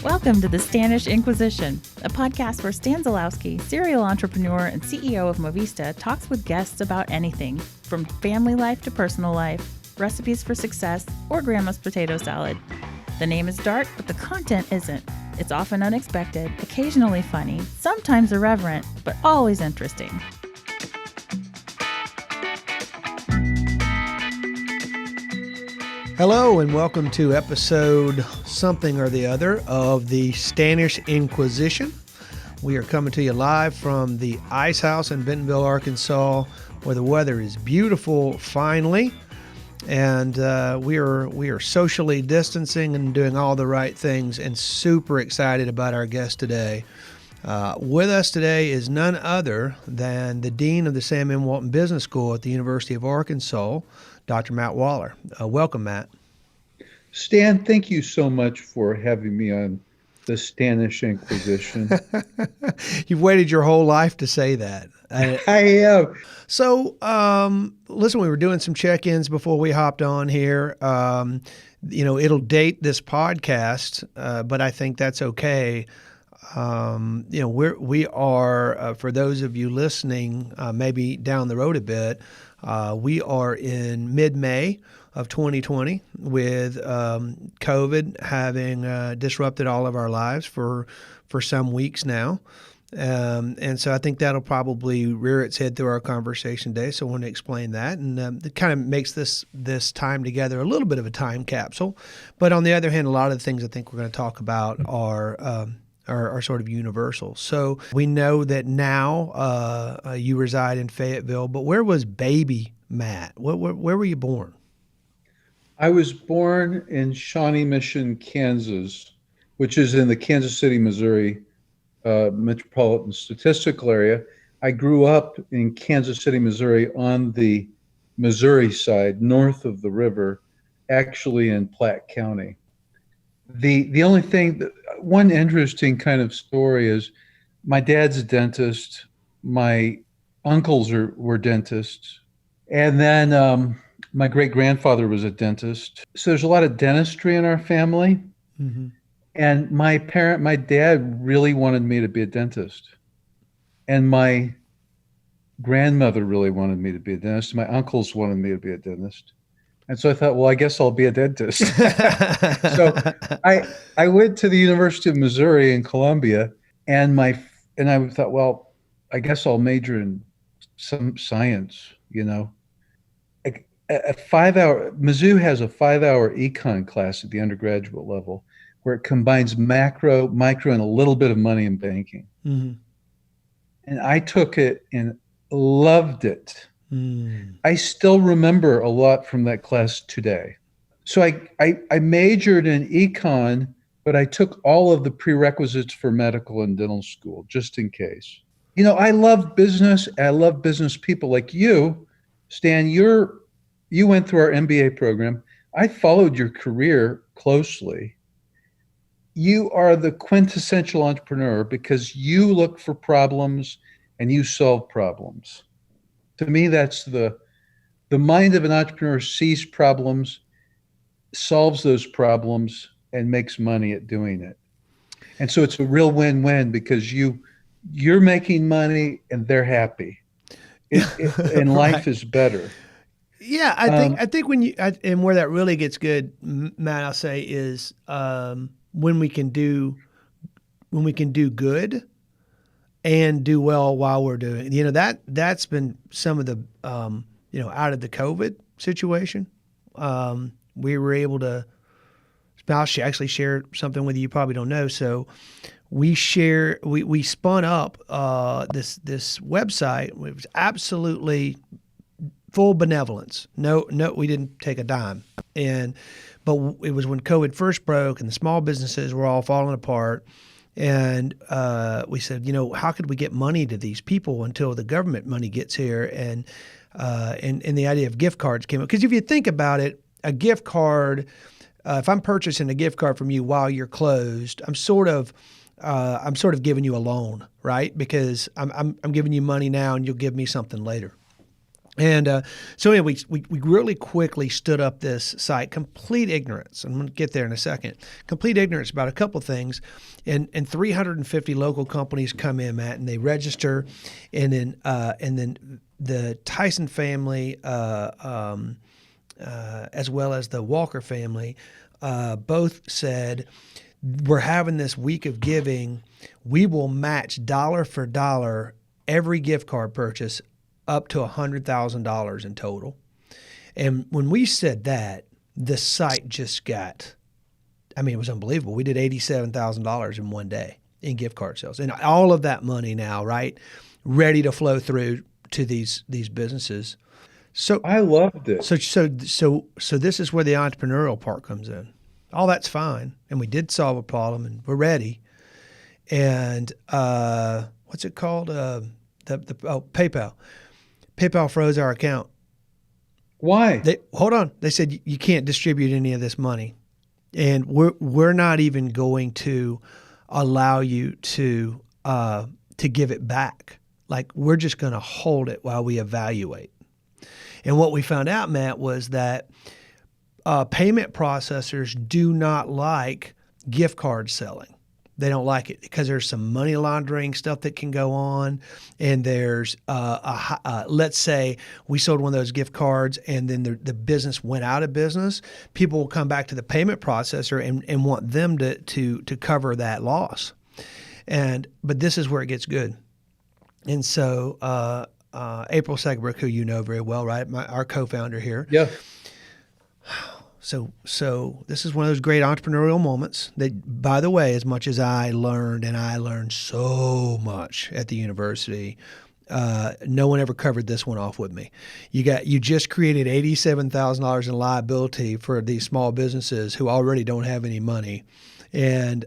Welcome to the Stanish Inquisition, a podcast where Stan Zalowski, serial entrepreneur and CEO of Movista, talks with guests about anything from family life to personal life, recipes for success, or grandma's potato salad. The name is dark, but the content isn't. It's often unexpected, occasionally funny, sometimes irreverent, but always interesting. Hello and welcome to episode something or the other of the Stanish Inquisition. We are coming to you live from the Ice House in Bentonville, Arkansas, where the weather is beautiful finally, and we are socially distancing and doing all the right things, and super excited about our guest today. With us today is none other than the Dean of the Sam M. Walton Business School at the University of Arkansas, Dr. Matt Waller. Welcome, Matt. Stan, thank you so much for having me on the Stanish Inquisition. You've waited your whole life to say that. I have. So, listen, we were doing some check-ins before we hopped on here. It'll date this podcast, but I think that's okay. We are for those of you listening, maybe down the road a bit, we are in mid-May of 2020 with COVID having disrupted all of our lives for some weeks now. And so I think that'll probably rear its head through our conversation today. So I want to explain that. And it kind of makes this time together a little bit of a time capsule. But on the other hand, a lot of the things I think we're going to talk about are sort of universal. So we know that now you reside in Fayetteville, but where was baby Matt? Where were you born? I was born in Shawnee Mission, Kansas, which is in the Kansas City, Missouri metropolitan statistical area. I grew up in Kansas City, Missouri on the Missouri side, north of the river, actually in Platte County. The only thing, one interesting kind of story is my dad's a dentist, my uncles were dentists, and then my great-grandfather was a dentist. So there's a lot of dentistry in our family. Mm-hmm. And my dad really wanted me to be a dentist. And my grandmother really wanted me to be a dentist. My uncles wanted me to be a dentist. And so I thought, well, I guess I'll be a dentist. So I went to the University of Missouri in Columbia, and I thought, well, I guess I'll major in some science, Mizzou has a 5-hour econ class at the undergraduate level where it combines macro, micro, and a little bit of money in banking. Mm-hmm. And I took it and loved it. I still remember a lot from that class today. So I majored in econ, but I took all of the prerequisites for medical and dental school, just in case. I love business. I love business people like you. Stan, you went through our MBA program. I followed your career closely. You are the quintessential entrepreneur because you look for problems and you solve problems. To me, that's the mind of an entrepreneur sees problems, solves those problems, and makes money at doing it. And so it's a real win-win because you're making money and they're happy. And life right. is better. Yeah, I think and where that really gets good, Matt, I'll say is when we can do good and do well while we're doing. That's been some of the out of the COVID situation. We were able to. I'll actually share something with you probably don't know. So we spun up this website. It was absolutely full benevolence. No, we didn't take a dime. But it was when COVID first broke and the small businesses were all falling apart. And we said, how could we get money to these people until the government money gets here? And the idea of gift cards came up. Because if you think about it, a gift card, if I'm purchasing a gift card from you while you're closed, I'm sort of giving you a loan, right? Because I'm giving you money now and you'll give me something later. And so anyway, we really quickly stood up this site, complete ignorance. I'm going to get there in a second. Complete ignorance about a couple things. And 350 local companies come in, Matt, and they register. And then the Tyson family, as well as the Walker family, both said, we're having this week of giving. We will match dollar for dollar every gift card purchase up to $100,000 in total. And when we said that, the site just got, I mean, it was unbelievable. We did $87,000 in one day in gift card sales. And all of that money now, right, ready to flow through to these businesses. So I loved it. So this is where the entrepreneurial part comes in. All that's fine. And we did solve a problem and we're ready. And what's it called? PayPal. PayPal froze our account. Why? Hold on. They said you can't distribute any of this money, and we're not even going to allow you to give it back. Like, we're just going to hold it while we evaluate. And what we found out, Matt, was that payment processors do not like gift card selling. They don't like it because there's some money laundering stuff that can go on. And there's, let's say we sold one of those gift cards and then the business went out of business. People will come back to the payment processor and want them to cover that loss. But this is where it gets good. And so April Segbrick, who you know very well, right? Our co-founder here. Yeah. So this is one of those great entrepreneurial moments that, by the way, as much as I learned so much at the university, no one ever covered this one off with me. You just created $87,000 in liability for these small businesses who already don't have any money, and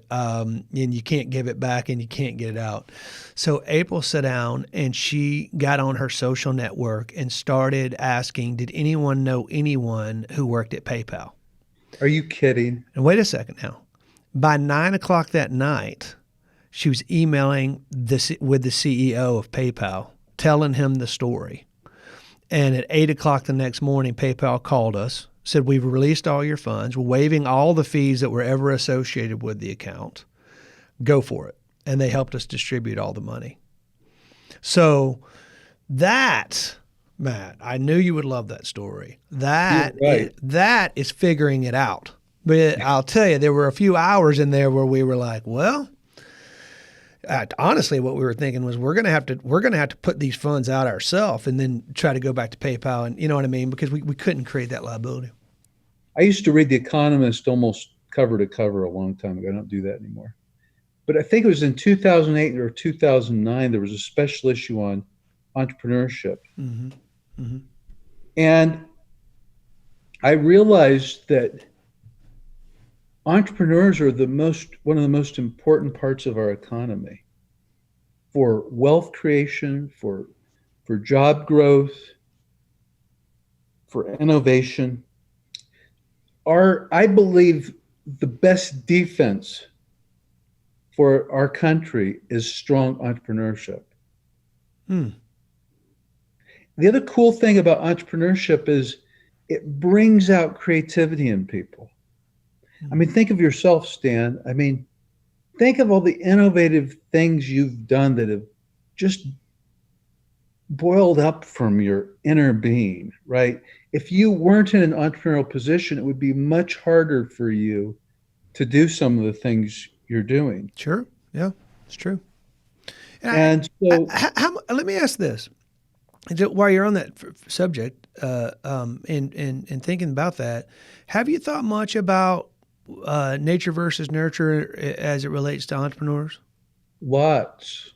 you can't give it back and you can't get it out. So April sat down and she got on her social network and started asking, did anyone know anyone who worked at PayPal? Are you kidding? And wait a second now. By 9:00 that night, she was emailing with the CEO of PayPal, telling him the story. And at 8:00 the next morning, PayPal called us, said, we've released all your funds. We're waiving all the fees that were ever associated with the account. Go for it. And they helped us distribute all the money. So that, Matt, I knew you would love that story. That is figuring it out. But I'll tell you, there were a few hours in there where we were like, well, honestly, what we were thinking was we're going to have to put these funds out ourselves and then try to go back to PayPal, and you know what I mean, because we couldn't create that liability. I used to read The Economist almost cover to cover a long time ago. I don't do that anymore. But I think it was in 2008 or 2009, there was a special issue on entrepreneurship. Mm-hmm. Mm-hmm. And I realized that entrepreneurs are one of the most important parts of our economy for wealth creation, for job growth, for innovation. I believe the best defense for our country is strong entrepreneurship. The other cool thing about entrepreneurship is it brings out creativity in people. I mean, think of yourself, Stan. I mean, think of all the innovative things you've done that have just boiled up from your inner being, right? If you weren't in an entrepreneurial position, it would be much harder for you to do some of the things you're doing. Sure. Yeah, it's true. And so let me ask this. While you're on that subject, and thinking about that, have you thought much about nature versus nurture as it relates to entrepreneurs? Lots.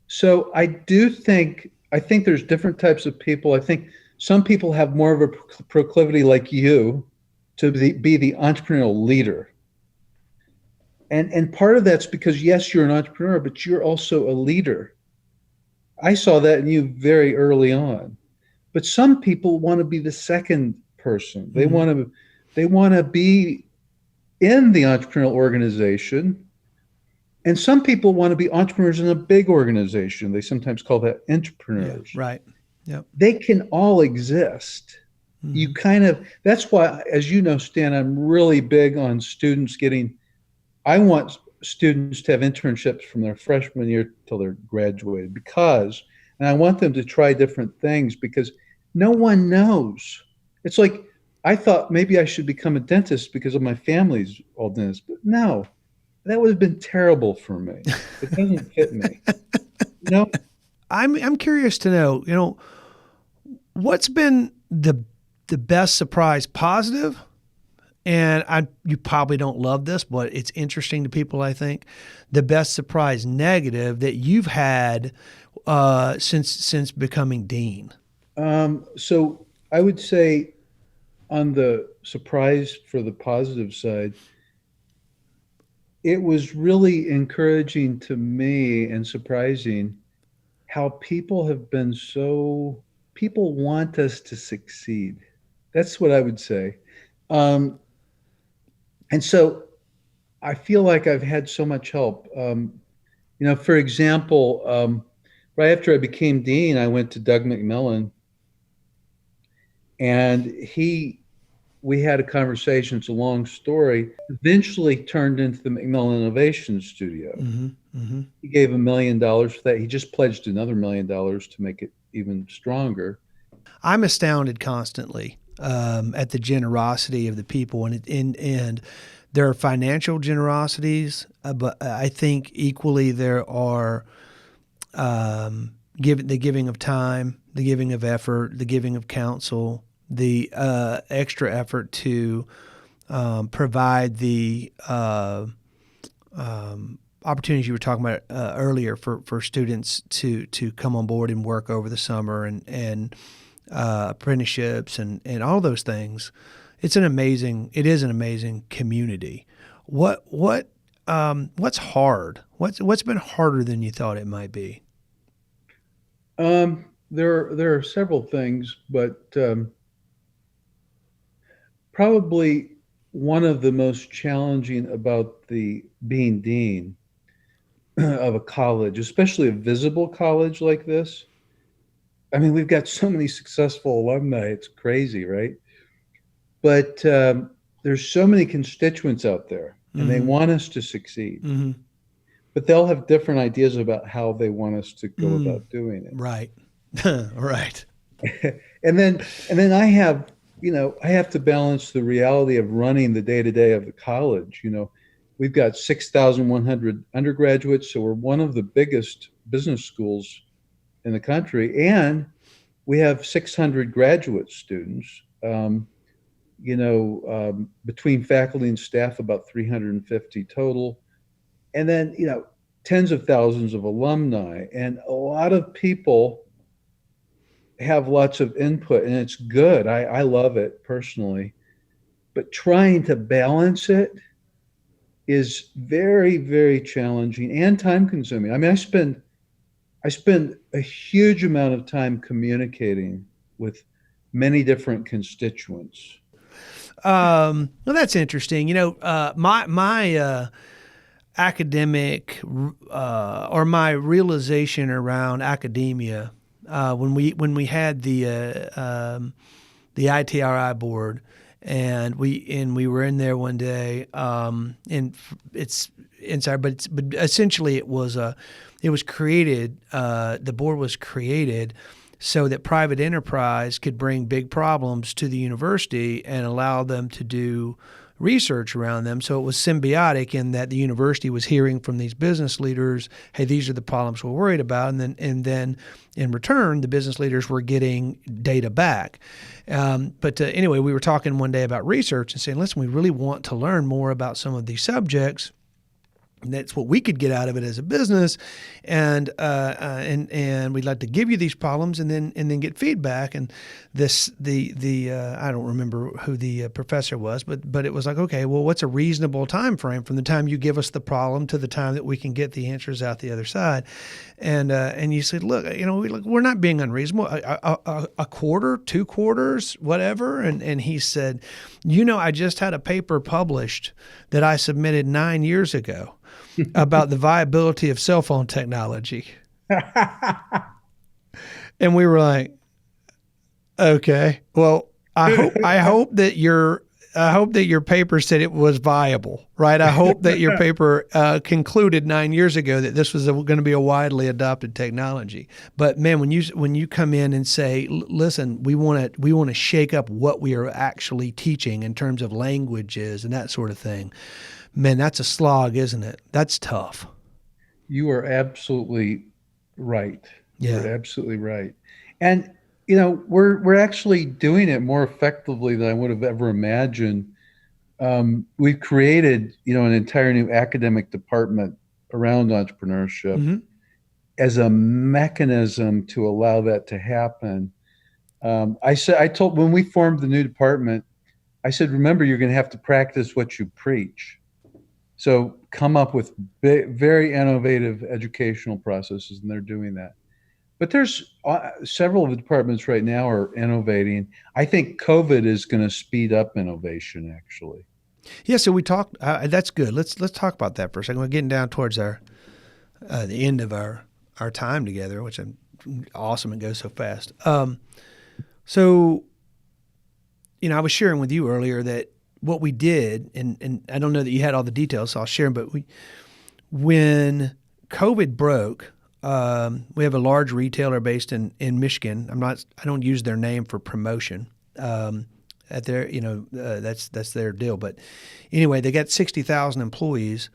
So I think there's different types of people. I think some people have more of a proclivity like you to be the entrepreneurial leader. And part of that's because, yes, you're an entrepreneur, but you're also a leader. I saw that in you very early on. But some people want to be the second person. They want to be in the entrepreneurial organization, And some people want to be entrepreneurs in a big organization. They sometimes call that Yeah, entrepreneurs. right. Yep. They can all exist. You Mm-hmm. that's why, as you know, Stan, I'm really big on students I want students to have internships from their freshman year till they're graduated and I want them to try different things because no one knows. It's like, I thought maybe I should become a dentist because of my family's all dentists, but no, that would have been terrible for me. It doesn't fit me. You know, I'm curious to know, what's been the best surprise positive, and you probably don't love this, but it's interesting to people, I think, the best surprise negative that you've had since becoming dean. so I would say on the surprise for the positive side, it was really encouraging to me and surprising how people want us to succeed. That's what I would say. Um, and so I feel like I've had so much help. For example, right after I became dean, I went to Doug McMillan, and we had a conversation. It's a long story. Eventually turned into the McMillan Innovation Studio. Mm-hmm. Mm-hmm. He gave $1 million for that. He just pledged another $1 million to make it even stronger. I'm astounded constantly at the generosity of the people, and there are financial generosities, but I think equally there are the giving of time, the giving of effort, the giving of counsel, the extra effort to provide the opportunities you were talking about earlier for students to come on board and work over the summer and apprenticeships and all those things. It is an amazing community. What's hard? What's been harder than you thought it might be? There are several things, but probably one of the most challenging about the being dean of a college, especially a visible college like this. I mean, we've got so many successful alumni; it's crazy, right? But there's so many constituents out there, and they Mm-hmm. want us to succeed. Mm-hmm. But they'll have different ideas about how they want us to go Mm. about doing it. Right. Right. And then I have to balance the reality of running the day to day of the college. We've got 6,100 undergraduates, so we're one of the biggest business schools in the country, and we have 600 graduate students. Between faculty and staff, about 350 total, and then tens of thousands of alumni, and a lot of people have lots of input, and it's good. I love it personally, but trying to balance it is very, very challenging and time consuming. I mean, I spend a huge amount of time communicating with many different constituents. Well, that's interesting. My academic or my realization around academia when we had the ITRI board, and we were in there one day, and it's inside, but essentially it was created. The board was created so that private enterprise could bring big problems to the university and allow them to do research around them. So it was symbiotic in that the university was hearing from these business leaders, hey, these are the problems we're worried about. And then in return, the business leaders were getting data back. But anyway, we were talking one day about research and saying, listen, we really want to learn more about some of these subjects. And that's what we could get out of it as a business, and we'd like to give you these problems and then get feedback. And I don't remember who the professor was, but it was like, okay, well, what's a reasonable time frame from the time you give us the problem to the time that we can get the answers out the other side? And you said, look, we're not being unreasonable. A quarter, 2 quarters, whatever. And he said, I just had a paper published that I submitted 9 years ago. about the viability of cell phone technology. And we were like, okay, well, I hope that your paper said it was viable, right? I hope that your paper concluded 9 years ago that this was going to be a widely adopted technology. But man, when you come in and say, listen, we want to shake up what we are actually teaching in terms of languages and that sort of thing, man, that's a slog, isn't it? That's tough. You are absolutely right. Yeah. You're absolutely right. And we're actually doing it more effectively than I would have ever imagined. We've created, an entire new academic department around entrepreneurship as a mechanism to allow that to happen. When we formed the new department, I said, remember, you're going to have to practice what you preach. So come up with very innovative educational processes, and they're doing that. But there's several of the departments right now are innovating. I think COVID is going to speed up innovation, actually. Yeah. So we talked. That's good. Let's talk about that for a second. We're getting down towards the end of our time together, which is awesome. It goes so fast. So, I was sharing with you earlier that what we did, and I don't know that you had all the details, so I'll share them. But when COVID broke. We have a large retailer based in Michigan. I don't use their name for promotion. That's their deal. But anyway, they got 60,000 employees,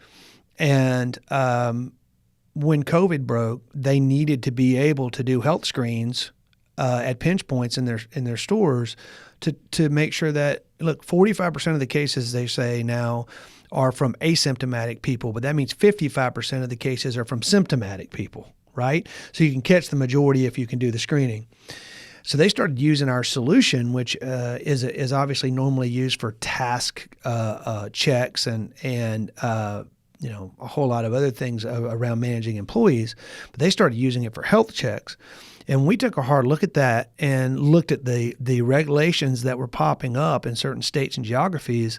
and when COVID broke, they needed to be able to do health screens at pinch points in their stores to make sure that 45% of the cases they say now are from asymptomatic people, but that means 55% of the cases are from symptomatic people, right? So you can catch the majority if you can do the screening. So they started using our solution, which is obviously normally used for task checks and a whole lot of other things around managing employees. But they started using it for health checks. And we took a hard look at that and looked at the regulations that were popping up in certain states and geographies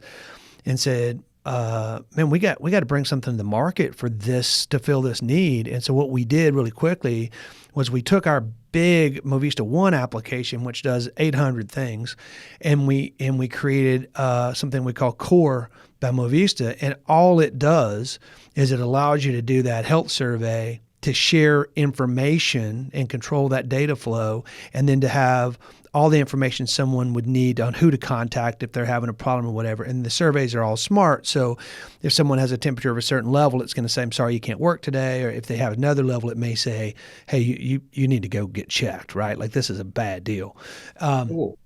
and said, man, we got to bring something to the market for this to fill this need. And so what we did really quickly was we took our big Movista One application, which does 800 things, and we created something we call Core by Movista. And all it does is it allows you to do that health survey, to share information and control that data flow, and then to have all the information someone would need on who to contact if they're having a problem or whatever. And the surveys are all smart. So if someone has a temperature of a certain level, it's going to say, I'm sorry, you can't work today. Or if they have another level, it may say, hey, you need to go get checked, right? Like this is a bad deal. Cool.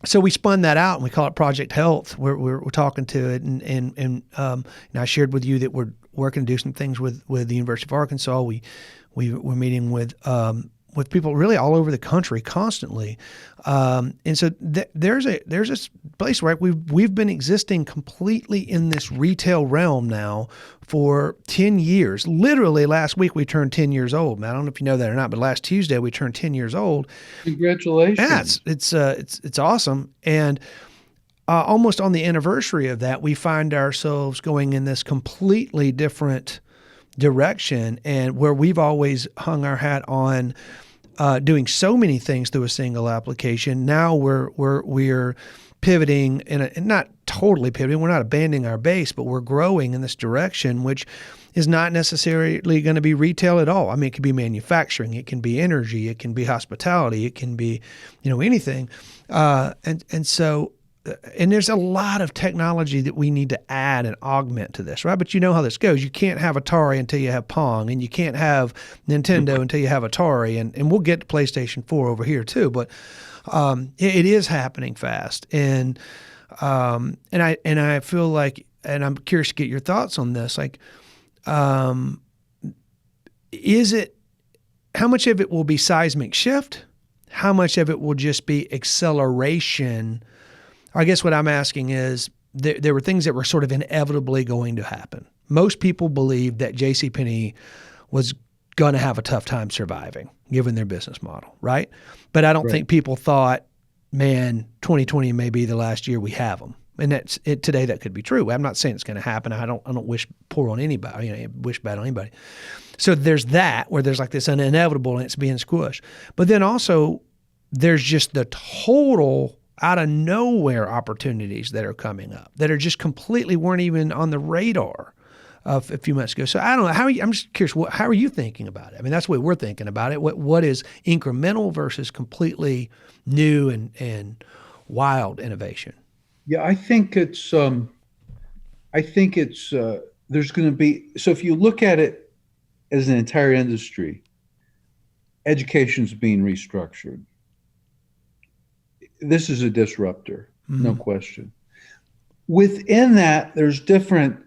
So we spun that out and we call it Project Health. We're talking to it. And I shared with you that we're working to do some things with the University of Arkansas. We're meeting with people really all over the country constantly. And so there's a place, right? We've been existing completely in this retail realm now for 10 years. Literally last week we turned 10 years old. Man, I don't know if you know that or not, but last Tuesday we turned 10 years old. Congratulations. Yeah, it's awesome. And almost on the anniversary of that, we find ourselves going in this completely different direction, and where we've always hung our hat on doing so many things through a single application. Now we're pivoting and not totally pivoting. We're not abandoning our base, but we're growing in this direction, which is not necessarily going to be retail at all. I mean, it could be manufacturing, it can be energy, it can be hospitality, it can be, anything. And there's a lot of technology that we need to add and augment to this, right? But you know how this goes. You can't have Atari until you have Pong, and you can't have Nintendo until you have Atari, and we'll get to PlayStation 4 over here too. But it is happening fast, and I feel like, and I'm curious to get your thoughts on this. Like, is it, how much of it will be seismic shift? How much of it will just be acceleration? I guess what I'm asking is, there were things that were sort of inevitably going to happen. Most people believed that JCPenney was going to have a tough time surviving, given their business model, right? But I don't think people thought, man, 2020 may be the last year we have them, And that's it today. That could be true. I'm not saying it's going to happen. I don't wish poor on anybody. Wish bad on anybody. So there's that where there's like this inevitable and it's being squished. But then also there's just the total out of nowhere opportunities that are coming up that are just completely weren't even on the radar of a few months ago. So I don't know. I'm just curious. How are you thinking about it? I mean, that's the way we're thinking about it. What is incremental versus completely new and wild innovation? Yeah, I think it's there's going to be, so if you look at it as an entire industry, education's being restructured. This is a disruptor, no question. Within that, there's different,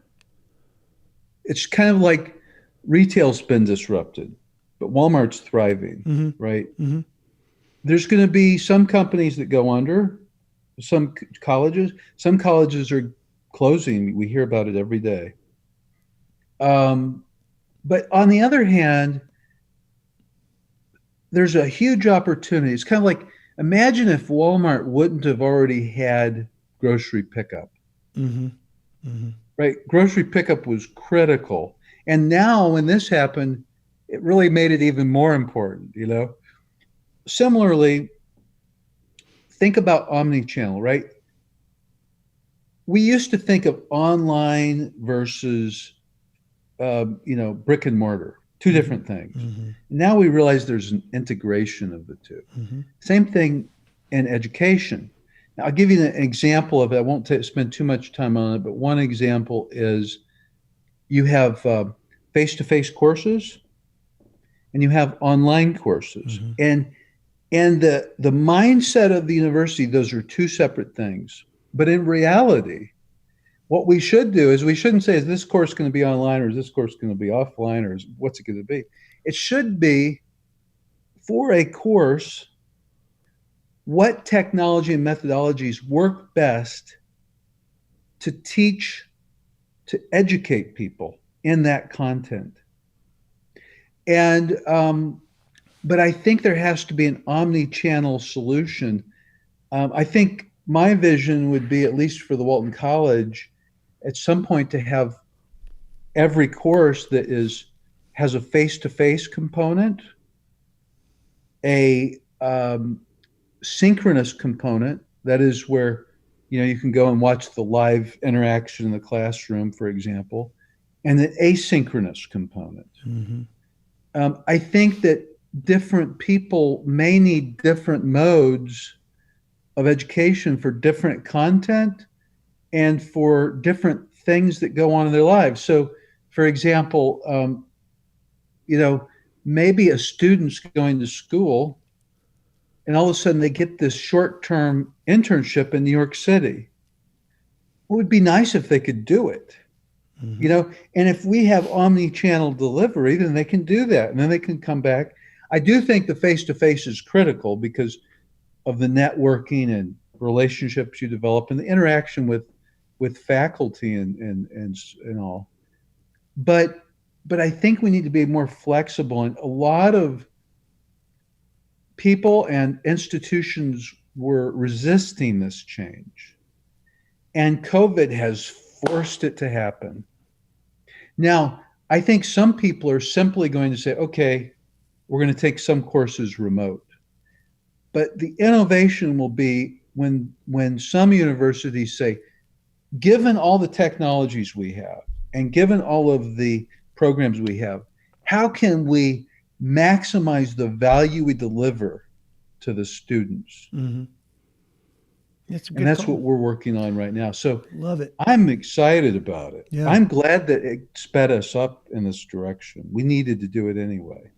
it's kind of like retail's been disrupted, but Walmart's thriving, right? There's going to be some companies that go under, some colleges are closing. We hear about it every day. But on the other hand, there's a huge opportunity. It's kind of like, imagine if Walmart wouldn't have already had grocery pickup. Right? Grocery pickup was critical. And now when this happened, it really made it even more important, Similarly, think about omni-channel, right? We used to think of online versus, brick and mortar, two different things. Now we realize there's an integration of the two. Same thing in education. Now, I'll give you an example of it. I won't spend too much time on it, but one example is you have face-to-face courses and you have online courses. And the mindset of the university, those are two separate things. But in reality, what we should do is we shouldn't say, is this course going to be online or is this course going to be offline or what's it going to be? It should be for a course, what technology and methodologies work best to teach, to educate people in that content. And, but I think there has to be an omni-channel solution. I think my vision would be, at least for the Walton College, at some point to have every course that has a face-to-face component, a synchronous component, that is where you can go and watch the live interaction in the classroom, for example, and an asynchronous component. I think that different people may need different modes of education for different content and for different things that go on in their lives. So, for example, maybe a student's going to school and all of a sudden they get this short-term internship in New York City. It would be nice if they could do it, and if we have omni-channel delivery, then they can do that and then they can come back. I do think the face-to-face is critical because of the networking and relationships you develop and the interaction with faculty and all. But I think we need to be more flexible, and a lot of people and institutions were resisting this change. And COVID has forced it to happen. Now, I think some people are simply going to say, okay, we're going to take some courses remote. But the innovation will be when some universities say, given all the technologies we have and given all of the programs we have, how can we maximize the value we deliver to the students? That's what we're working on right now. So love it. I'm excited about it. Yeah. I'm glad that it sped us up in this direction. We needed to do it anyway.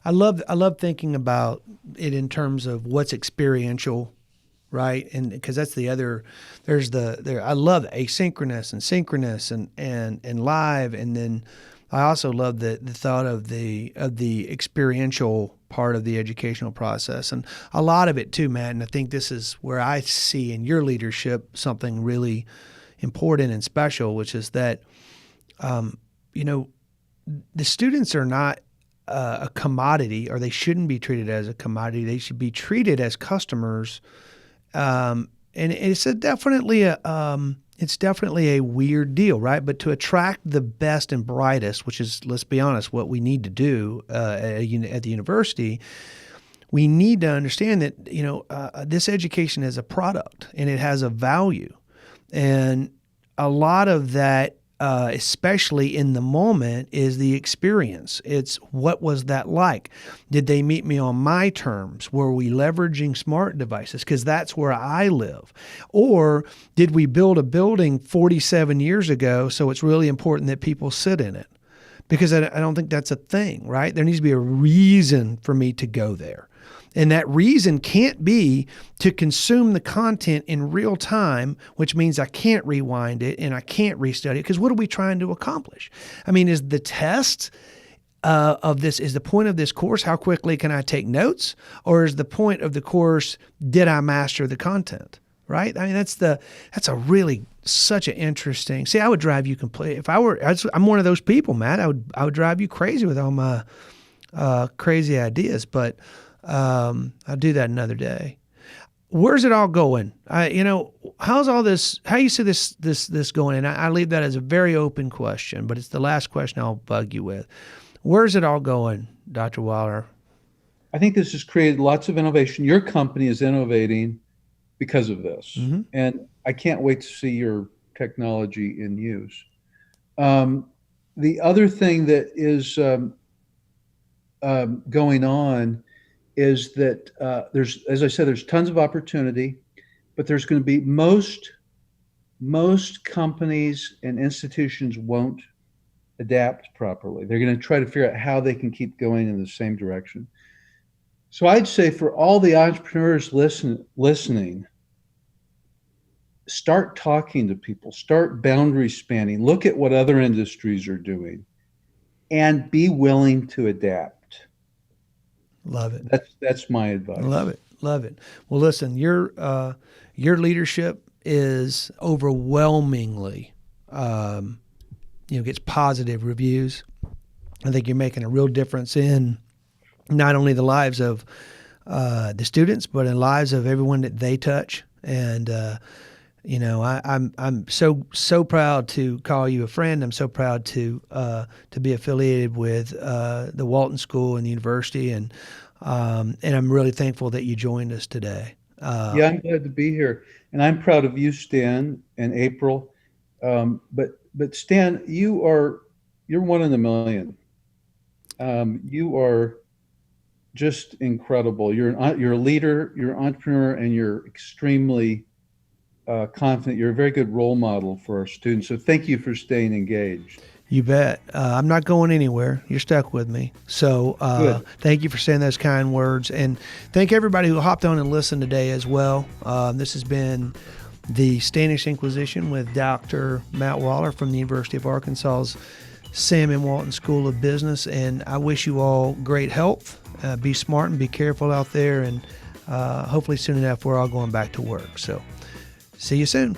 I love thinking about it in terms of what's experiential, right? And because that's the other, I love asynchronous and synchronous and live, and then I also love the thought of the experiential part of the educational process, and a lot of it too, Matt. And I think this is where I see in your leadership something really important and special, which is that, the students are not a commodity, or they shouldn't be treated as a commodity. They should be treated as customers, it's definitely a weird deal, right? But to attract the best and brightest, which is, let's be honest, what we need to do at the university, we need to understand that this education is a product and it has a value, and a lot of that, especially in the moment, is the experience. It's what was that like? Did they meet me on my terms? Were we leveraging smart devices? Because that's where I live. Or did we build a building 47 years ago, so it's really important that people sit in it? Because I don't think that's a thing, right? There needs to be a reason for me to go there. And that reason can't be to consume the content in real time, which means I can't rewind it and I can't restudy it. Because what are we trying to accomplish? I mean, is the test is the point of this course, how quickly can I take notes? Or is the point of the course, did I master the content? Right? I mean, that's a really such an interesting. See, I would drive you complete. I'm one of those people, Matt. I would drive you crazy with all my crazy ideas, but I'll do that another day. Where's it all going? How's all this? How you see this going? And I leave that as a very open question, but it's the last question I'll bug you with. Where's it all going, Dr. Waller? I think this has created lots of innovation. Your company is innovating because of this, and I can't wait to see your technology in use. The other thing that is going on is that there's, as I said, there's tons of opportunity, but there's going to be most companies and institutions won't adapt properly. They're going to try to figure out how they can keep going in the same direction. So I'd say for all the entrepreneurs listening, start talking to people, start boundary spanning, look at what other industries are doing, and be willing to adapt. Love it. That's my advice. Love it. Well, listen, your leadership is overwhelmingly, gets positive reviews. I think you're making a real difference in not only the lives of the students, but in lives of everyone that they touch. And I'm so proud to call you a friend. I'm so proud to be affiliated with the Walton School and the university, and I'm really thankful that you joined us today. Yeah, I'm glad to be here, and I'm proud of you, Stan and April. But Stan, you're one in a million. You are just incredible. You're a leader, you're an entrepreneur, and you're extremely confident. You're a very good role model for our students. So thank you for staying engaged. You bet. I'm not going anywhere. You're stuck with me. So thank you for saying those kind words. And thank everybody who hopped on and listened today as well. This has been the Standish Inquisition with Dr. Matt Waller from the University of Arkansas's Sam M. Walton School of Business. And I wish you all great health. Be smart and be careful out there. And hopefully soon enough, we're all going back to work. So see you soon.